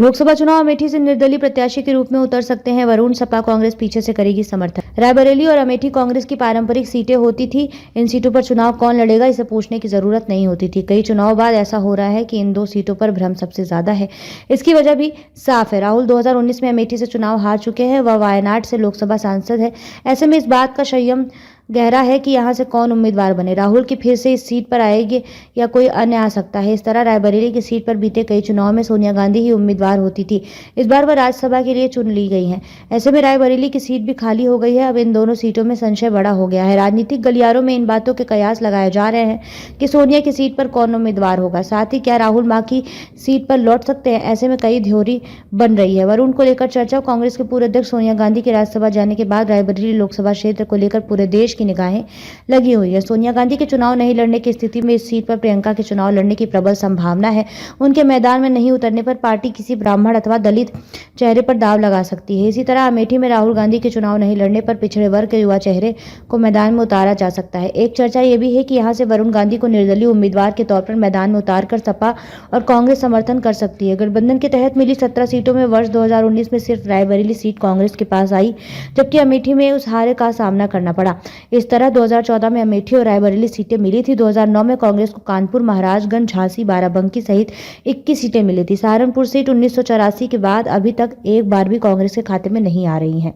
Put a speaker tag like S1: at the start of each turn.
S1: लोकसभा चुनाव अमेठी से निर्दलीय प्रत्याशी के रूप में उतर सकते हैं वरुण। सपा कांग्रेस पीछे से करेगी समर्थन। रायबरेली और अमेठी कांग्रेस की पारंपरिक सीटें होती थी। इन सीटों पर चुनाव कौन लड़ेगा इसे पूछने की जरूरत नहीं होती थी। कई चुनाव बाद ऐसा हो रहा है कि इन दो सीटों पर भ्रम सबसे ज्यादा है। इसकी वजह भी साफ है। राहुल 2019 में अमेठी से चुनाव हार चुके हैं। वह वायनाड से लोकसभा सांसद है। ऐसे में इस बात का संयम गहरा है कि यहां से कौन उम्मीदवार बने। राहुल की फिर से इस सीट पर आएगी या कोई अन्य आ सकता है। इस तरह रायबरेली की सीट पर बीते कई चुनाव में सोनिया गांधी ही उम्मीदवार होती थी। इस बार वह राज्यसभा के लिए चुन ली गई हैं। ऐसे में रायबरेली की सीट भी खाली हो गई है। अब इन दोनों सीटों में संशय बड़ा हो गया है। राजनीतिक गलियारों में इन बातों के कयास लगाए जा रहे हैं कि सोनिया की सीट पर कौन उम्मीदवार होगा। साथ ही क्या राहुल मां की सीट पर लौट सकते हैं। ऐसे में कई थ्योरी बन रही है। वरुण को लेकर चर्चा। कांग्रेस के पूर्व अध्यक्ष सोनिया गांधी के राज्यसभा जाने के बाद रायबरेली लोकसभा क्षेत्र को लेकर पूरे देश की निगाहें लगी हुई है। सोनिया गांधी के चुनाव नहीं लड़ने की स्थिति में इस सीट पर प्रियंका के चुनाव लड़ने की प्रबल संभावना है। उनके मैदान में नहीं उतरने पर पार्टी किसी ब्राह्मण अथवा दलित चेहरे पर दाव लगा सकती है। इसी तरह अमेठी में राहुल गांधी के चुनाव नहीं लड़ने पर पिछड़े वर्ग के युवा चेहरे को मैदान में उतारा जा सकता है। एक चर्चा यह भी है कि यहां से वरुण गांधी को निर्दलीय उम्मीदवार के तौर पर मैदान में उतारकर सपा और कांग्रेस समर्थन कर सकती है। गठबंधन के तहत मिली 17 सीटों में वर्ष 2019 में सिर्फ रायबरेली सीट कांग्रेस के पास आई, जबकि अमेठी में उस हार का सामना करना पड़ा। इस तरह 2014 में अमेठी और रायबरेली सीटें मिली थी। 2009 में कांग्रेस को कानपुर, महाराजगंज, झांसी, बाराबंकी सहित 21 सीटें मिली थी। सहारनपुर सीट 1984 के बाद अभी तक एक बार भी कांग्रेस के खाते में नहीं आ रही है।